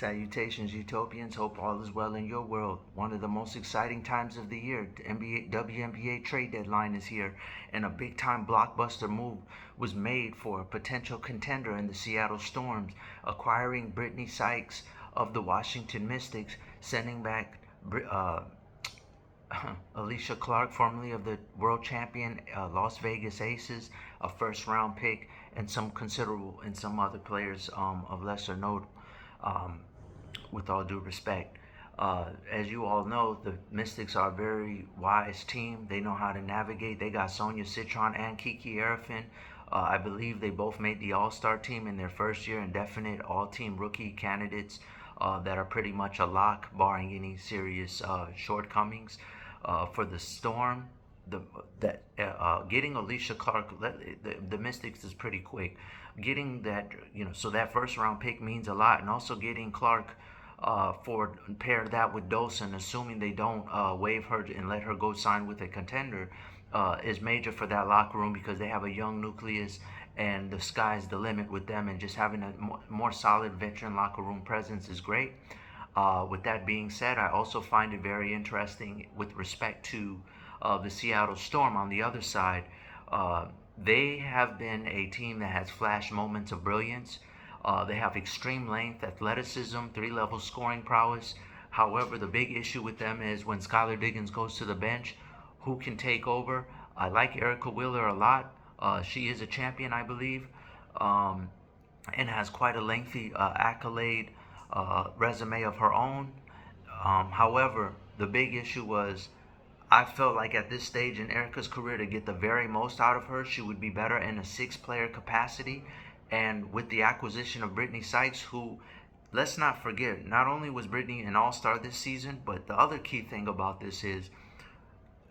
Salutations, Utopians. Hope all is well in your world. One of the most exciting times of the year. The WNBA trade deadline is here, and a big time blockbuster move was made for a potential contender in the Seattle Storms, acquiring Brittany Sykes of the Washington Mystics, sending back uh, Alicia Clark, formerly of the world champion Las Vegas Aces, a first round pick, and some considerable and some other players of lesser note. Um, with all due respect, as you all know, the Mystics are a very wise team. They know how to navigate. They got Sonia Citron and Kiki Arifin. I believe they both made the All-Star team in their first year, and definite all-team rookie candidates that are pretty much a lock, barring any serious shortcomings. For the Storm, getting Alicia Clark, the Mystics is pretty quick. Getting that, so that first round pick means a lot, and also getting Clark for pair that with Dolson, assuming they don't waive her and let her go sign with a contender, is major for that locker room because they have a young nucleus and the sky's the limit with them, and just having a more solid veteran locker room presence is great. With that being said, I also find it very interesting with respect to the Seattle Storm on the other side. They have been a team that has flashed moments of brilliance. They have extreme length, athleticism, three-level scoring prowess. However, the big issue with them is when Skylar Diggins goes to the bench, who can take over? I like Erica Wheeler a lot. She is a champion, I believe, and has quite a lengthy accolade resume of her own. However, the big issue was I felt like at this stage in Erica's career, to get the very most out of her, she would be better in a six-player capacity. And with the acquisition of Brittany Sykes, who, let's not forget, not only was Brittany an all-star this season, but the other key thing about this is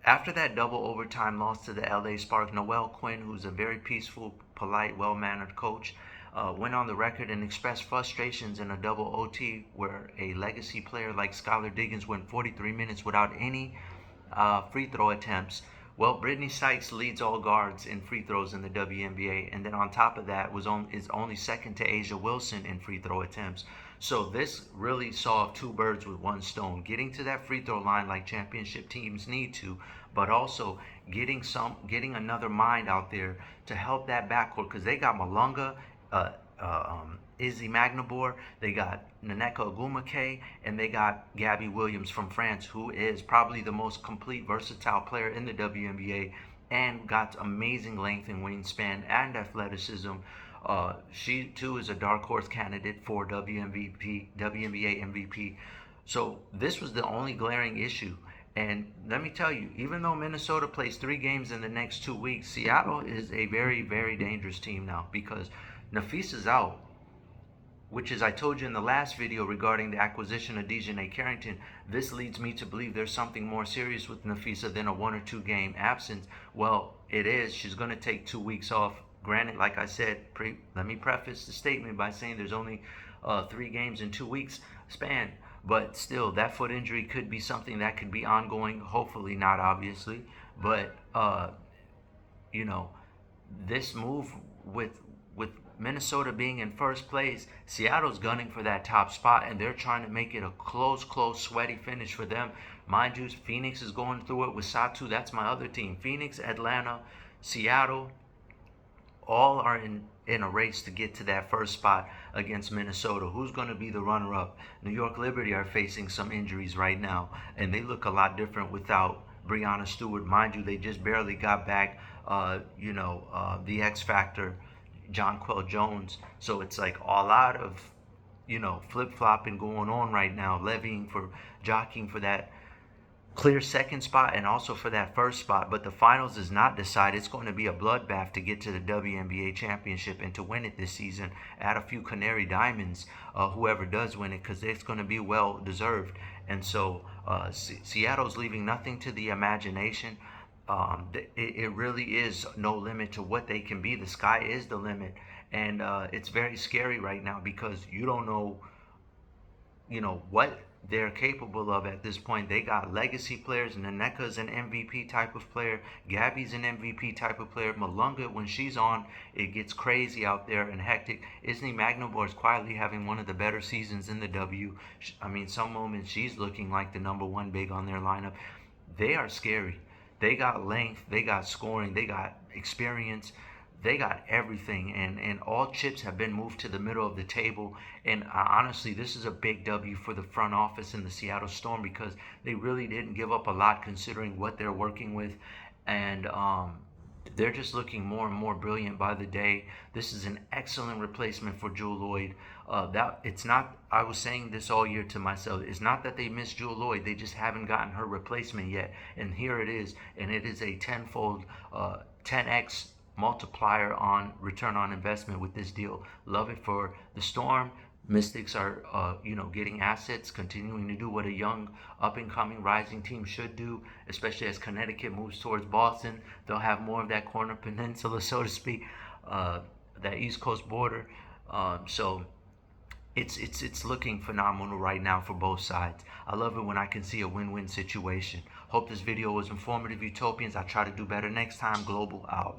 after that double overtime loss to the LA Spark, Noelle Quinn, who's a very peaceful, polite, well-mannered coach, went on the record and expressed frustrations in a double OT where a legacy player like Skylar Diggins went 43 minutes without any free throw attempts. Well, Brittany Sykes leads all guards in free throws in the WNBA, and then on top of that is only second to Asia Wilson in free throw attempts. So this really solved two birds with one stone: getting to that free throw line like championship teams need to, but also getting another mind out there to help that backcourt, because they got Malunga, Izzy Magnabor, they got Naneka Ogumake, and they got Gabby Williams from France, who is probably the most complete, versatile player in the WNBA and got amazing length and wingspan and athleticism. She too is a dark horse candidate for WNBA MVP. So this was the only glaring issue. And let me tell you, even though Minnesota plays 3 games in the next 2 weeks, Seattle is a very, very dangerous team now because Nafisa's out, which, as I told you in the last video regarding the acquisition of Dejanay Carrington, this leads me to believe there's something more serious with Nafisa than a 1 or 2 game absence. Well, it is. She's going to take 2 weeks off. Granted, like I said, let me preface the statement by saying there's only 3 games in 2 weeks span. But still, that foot injury could be something that could be ongoing. Hopefully not, obviously. But, this move with Minnesota being in first place, Seattle's gunning for that top spot, and they're trying to make it a close, sweaty finish for them. Mind you, Phoenix is going through it with Satu. That's my other team. Phoenix, Atlanta, Seattle, all are in a race to get to that first spot against Minnesota. Who's going to be the runner-up? New York Liberty are facing some injuries right now, and they look a lot different without Breanna Stewart. Mind you, they just barely got back, the X Factor, Jonquel Jones. So it's like a lot of, flip-flopping going on right now, jockeying for that clear second spot and also for that first spot. But the finals is not decided. It's going to be a bloodbath to get to the WNBA championship and to win it this season. Add a few Canary Diamonds, whoever does win it, because it's going to be well deserved. And so Seattle's leaving nothing to the imagination. It really is no limit to what they can be. The sky is the limit, and it's very scary right now because you don't know, what they're capable of at this point. They got legacy players. Naneka's an MVP type of player. Gabby's an MVP type of player. Malunga, when she's on, it gets crazy out there and hectic. Isn't Magnabor is quietly having one of the better seasons in the W. I mean, some moments she's looking like the number one big on their lineup. They are scary. They got length. They got scoring. They got experience. They got everything, and all chips have been moved to the middle of the table. And honestly, this is a big W for the front office in the Seattle Storm, because they really didn't give up a lot considering what they're working with. And they're just looking more and more brilliant by the day. This is an excellent replacement for Jewel Lloyd. That it's not. I was saying this all year to myself. It's not that they miss Jewel Lloyd. They just haven't gotten her replacement yet. And here it is. And it is a tenfold, 10x multiplier on return on investment with this deal. Love it for the Storm. Mystics are, getting assets, continuing to do what a young, up-and-coming, rising team should do, especially as Connecticut moves towards Boston. They'll have more of that corner peninsula, so to speak, that East Coast border. So it's looking phenomenal right now for both sides. I love it when I can see a win-win situation. Hope this video was informative, Utopians. I try to do better next time. Global out.